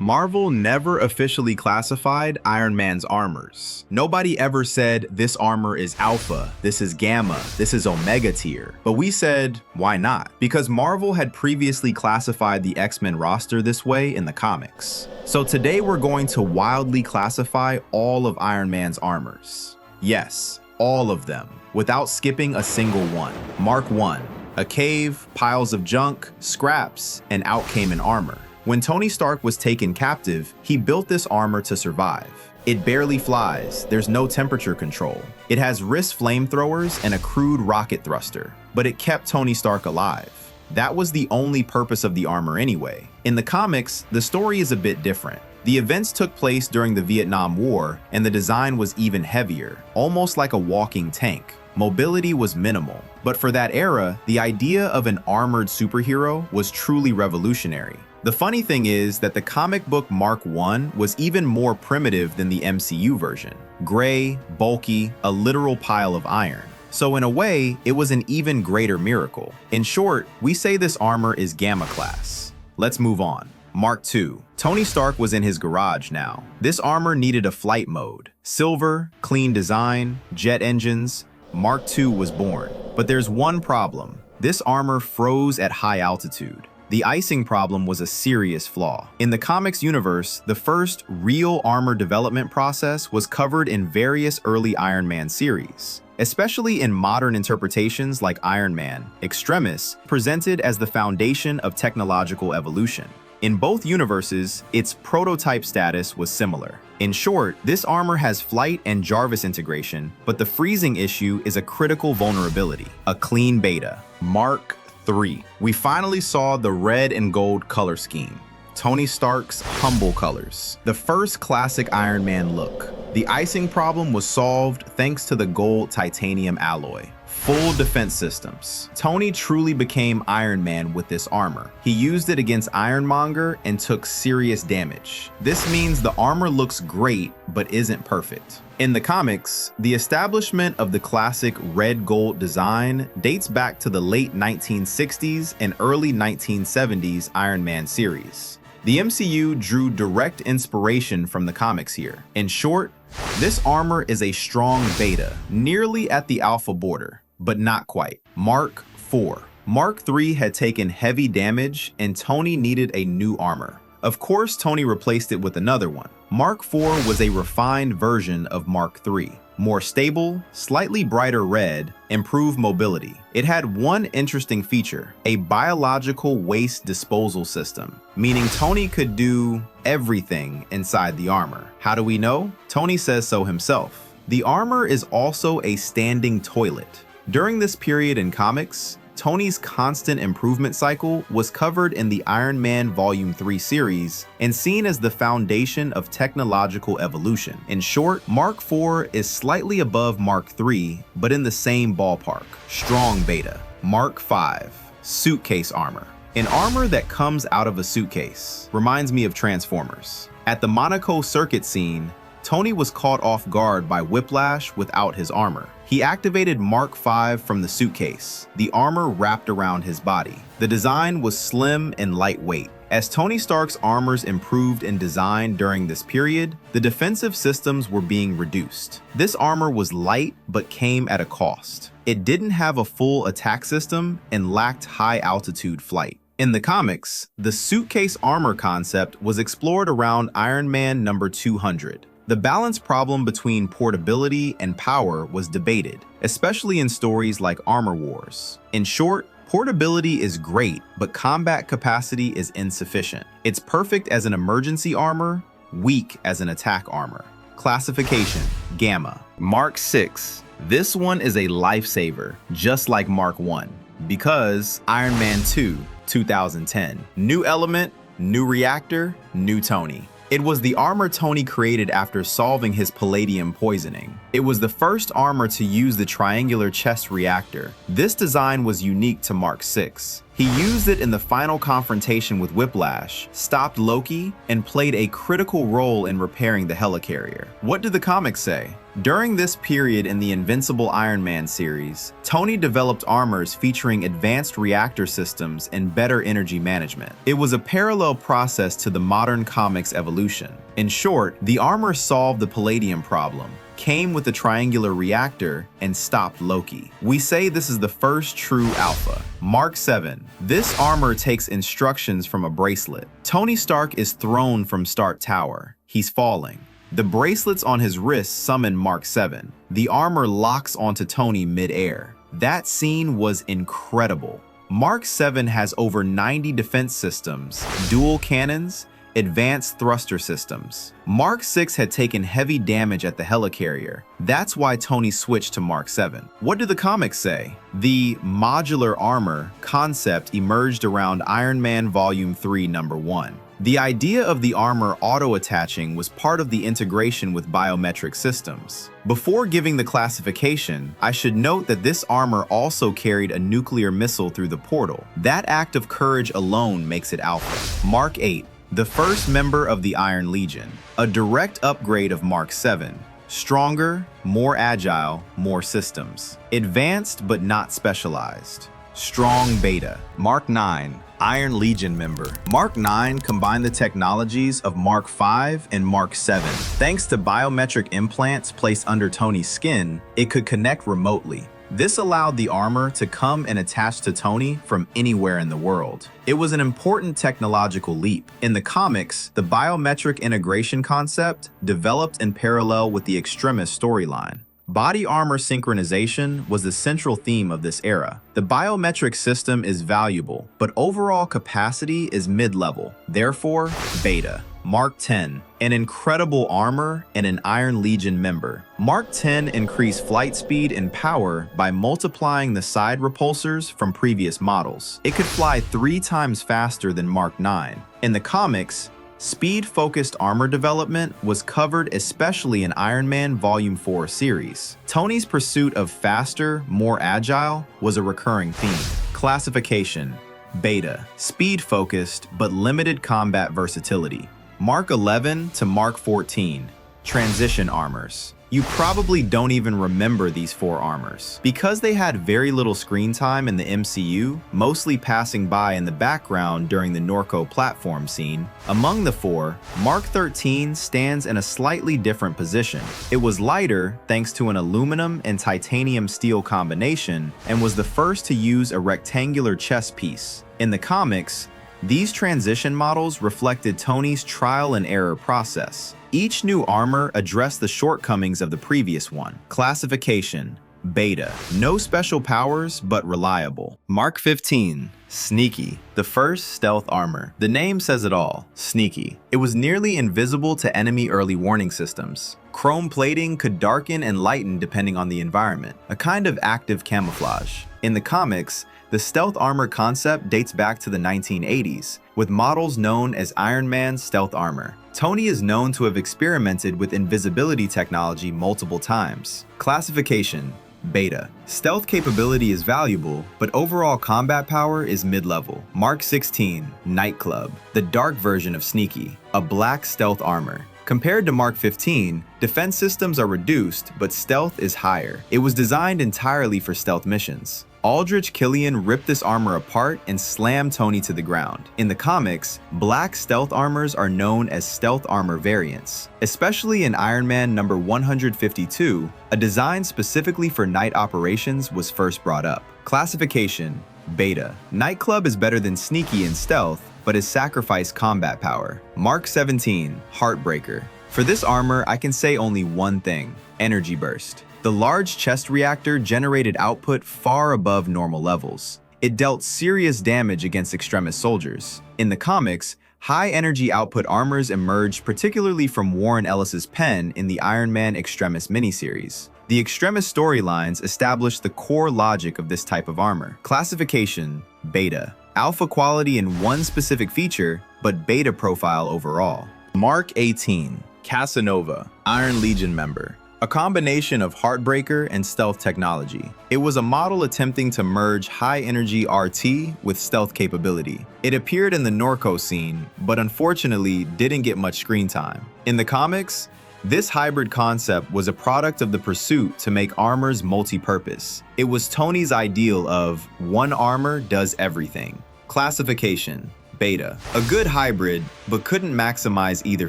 Marvel never officially classified Iron Man's armors. Nobody ever said this armor is Alpha, this is Gamma, this is Omega tier. But we said, why not? Because Marvel had previously classified the X-Men roster this way in the comics. So today we're going to wildly classify all of Iron Man's armors. Yes, all of them, without skipping a single one. Mark 1, a cave, piles of junk, scraps, and out came an armor. When Tony Stark was taken captive, he built this armor to survive. It barely flies, there's no temperature control. It has wrist flamethrowers and a crude rocket thruster, but it kept Tony Stark alive. That was the only purpose of the armor anyway. In the comics, the story is a bit different. The events took place during the Vietnam War, and the design was even heavier, almost like a walking tank. Mobility was minimal, but for that era, the idea of an armored superhero was truly revolutionary. The funny thing is that the comic book Mark 1 was even more primitive than the MCU version. Gray, bulky, a literal pile of iron. So in a way, it was an even greater miracle. In short, we say this armor is Gamma class. Let's move on. Mark 2. Tony Stark was in his garage now. This armor needed a flight mode. Silver, clean design, jet engines. Mark 2 was born. But there's one problem. This armor froze at high altitude. The icing problem was a serious flaw. In the comics universe, the first real armor development process was covered in various early Iron Man series, especially in modern interpretations like Iron Man, Extremis, presented as the foundation of technological evolution. In both universes, its prototype status was similar. In short, this armor has flight and Jarvis integration, but the freezing issue is a critical vulnerability, a clean beta. Mark 3. We finally saw the red and gold color scheme. Tony Stark's humble colors. The first classic Iron Man look. The icing problem was solved thanks to the gold titanium alloy. Full defense systems. Tony truly became Iron Man with this armor. He used it against Ironmonger and took serious damage. This means the armor looks great, but isn't perfect. In the comics, the establishment of the classic red-gold design dates back to the late 1960s and early 1970s Iron Man series. The MCU drew direct inspiration from the comics here. In short, this armor is a strong beta, nearly at the alpha border, but not quite. Mark 4. Mark 3 had taken heavy damage and Tony needed a new armor. Of course, Tony replaced it with another one. Mark 4 was a refined version of Mark 3. More stable, slightly brighter red, improved mobility. It had one interesting feature, a biological waste disposal system, meaning Tony could do everything inside the armor. How do we know? Tony says so himself. The armor is also a standing toilet. During this period in comics, Tony's constant improvement cycle was covered in the Iron Man Volume 3 series and seen as the foundation of technological evolution. In short, Mark 4 is slightly above Mark 3, but in the same ballpark. Strong beta. Mark 5. Suitcase armor. An armor that comes out of a suitcase. Reminds me of Transformers. At the Monaco circuit scene, Tony was caught off guard by Whiplash without his armor. He activated Mark 5 from the suitcase. The armor wrapped around his body. The design was slim and lightweight. As Tony Stark's armors improved in design during this period, the defensive systems were being reduced. This armor was light but came at a cost. It didn't have a full attack system and lacked high-altitude flight. In the comics, the suitcase armor concept was explored around Iron Man number 200. The balance problem between portability and power was debated, especially in stories like Armor Wars. In short, portability is great, but combat capacity is insufficient. It's perfect as an emergency armor, weak as an attack armor. Classification: Gamma. Mark 6. This one is a lifesaver, just like Mark 1, because Iron Man 2, 2010. New element, new reactor, new Tony. It was the armor Tony created after solving his palladium poisoning. It was the first armor to use the triangular chest reactor. This design was unique to Mark 6. He used it in the final confrontation with Whiplash, stopped Loki, and played a critical role in repairing the helicarrier. What do the comics say? During this period in the Invincible Iron Man series, Tony developed armors featuring advanced reactor systems and better energy management. It was a parallel process to the modern comics evolution. In short, the armor solved the palladium problem, came with a triangular reactor, and stopped Loki. We say this is the first true alpha. Mark 7. This armor takes instructions from a bracelet. Tony Stark is thrown from Stark Tower. He's falling. The bracelets on his wrists summon Mark 7. The armor locks onto Tony mid-air. That scene was incredible. Mark 7 has over 90 defense systems, dual cannons, advanced thruster systems. Mark 6 had taken heavy damage at the helicarrier. That's why Tony switched to Mark 7. What do the comics say? The modular armor concept emerged around Iron Man Volume 3, Number 1. The idea of the armor auto-attaching was part of the integration with biometric systems. Before giving the classification, I should note that this armor also carried a nuclear missile through the portal. That act of courage alone makes it alpha. Mark 8. The first member of the Iron Legion, a direct upgrade of Mark 7. Stronger, more agile, more systems. Advanced but not specialized. Strong beta. Mark 9, Iron Legion member. Mark 9 combined the technologies of Mark 5 and Mark 7. Thanks to biometric implants placed under Tony's skin, it could connect remotely. This allowed the armor to come and attach to Tony from anywhere in the world. It was an important technological leap. In the comics, the biometric integration concept developed in parallel with the Extremis storyline. Body armor synchronization was the central theme of this era. The biometric system is valuable, but overall capacity is mid-level, therefore beta. Mark 10, an incredible armor and an Iron Legion member. Mark 10 increased flight speed and power by multiplying the side repulsors from previous models. It could fly 3 times faster than Mark 9. In the comics, speed-focused armor development was covered especially in Iron Man Volume 4 series. Tony's pursuit of faster, more agile was a recurring theme. Classification: beta, speed-focused but limited combat versatility. Mark 11 to Mark 14, transition armors. You probably don't even remember these 4 armors. Because they had very little screen time in the MCU, mostly passing by in the background during the Norco platform scene, among the 4, Mark 13 stands in a slightly different position. It was lighter thanks to an aluminum and titanium steel combination and was the first to use a rectangular chest piece. In the comics, these transition models reflected Tony's trial and error process. Each new armor addressed the shortcomings of the previous one. Classification: beta. No special powers, but reliable. Mark 15, sneaky. The first stealth armor. The name says it all, sneaky. It was nearly invisible to enemy early warning systems. Chrome plating could darken and lighten depending on the environment, a kind of active camouflage. In the comics, the stealth armor concept dates back to the 1980s, with models known as Iron Man's stealth armor. Tony is known to have experimented with invisibility technology multiple times. Classification: beta. Stealth capability is valuable, but overall combat power is mid-level. Mark 16, nightclub. The dark version of sneaky, a black stealth armor. Compared to Mark 15, defense systems are reduced, but stealth is higher. It was designed entirely for stealth missions. Aldrich Killian ripped this armor apart and slammed Tony to the ground. In the comics, black stealth armors are known as stealth armor variants. Especially in Iron Man number 152, a design specifically for night operations was first brought up. Classification: beta. Nightclub is better than sneaky in stealth, but has sacrificed combat power. Mark 17, Heartbreaker. For this armor, I can say only one thing: energy burst. The large chest reactor generated output far above normal levels. It dealt serious damage against Extremis soldiers. In the comics, high energy output armors emerged particularly from Warren Ellis's pen in the Iron Man Extremis miniseries. The Extremis storylines established the core logic of this type of armor. Classification: beta. Alpha quality in one specific feature, but beta profile overall. Mark 18, Casanova, Iron Legion member. a combination of Heartbreaker and stealth technology. It was a model attempting to merge high-energy RT with stealth capability. It appeared in the Norco scene, but unfortunately didn't get much screen time. In the comics, this hybrid concept was a product of the pursuit to make armors multi-purpose. It was Tony's ideal of one armor does everything. Classification: Beta. A good hybrid, but couldn't maximize either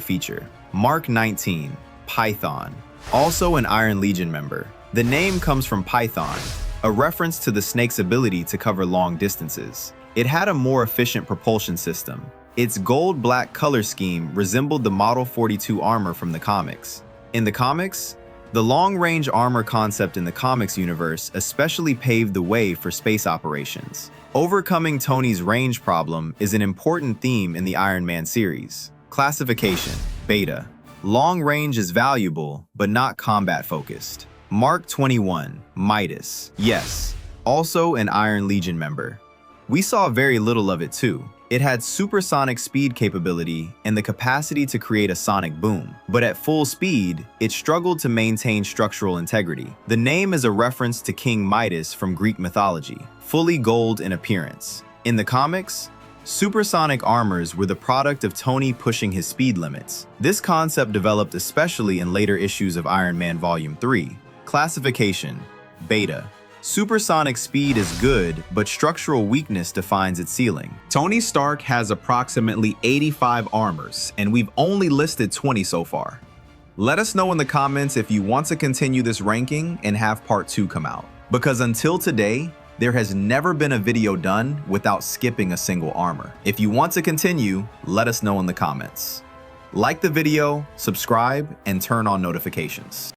feature. Mark 19, Python. Also an Iron Legion member. The name comes from Python, a reference to the snake's ability to cover long distances. It had a more efficient propulsion system. Its gold-black color scheme resembled the Model 42 armor from the comics. In the comics, the long-range armor concept in the comics universe especially paved the way for space operations. Overcoming Tony's range problem is an important theme in the Iron Man series. Classification: Beta. Long range is valuable, but not combat-focused. Mark 21, Midas. Yes, also an Iron Legion member. We saw very little of it too. It had supersonic speed capability and the capacity to create a sonic boom, but at full speed, it struggled to maintain structural integrity. The name is a reference to King Midas from Greek mythology, fully gold in appearance. In the comics, supersonic armors were the product of Tony pushing his speed limits. This concept developed especially in later issues of Iron Man Volume 3. Classification: Beta. Supersonic speed is good, but structural weakness defines its ceiling. Tony Stark has approximately 85 armors, and we've only listed 20 so far. Let us know in the comments if you want to continue this ranking and have part 2 come out. Because until today, there has never been a video done without skipping a single armor. If you want to continue, let us know in the comments. Like the video, subscribe, and turn on notifications.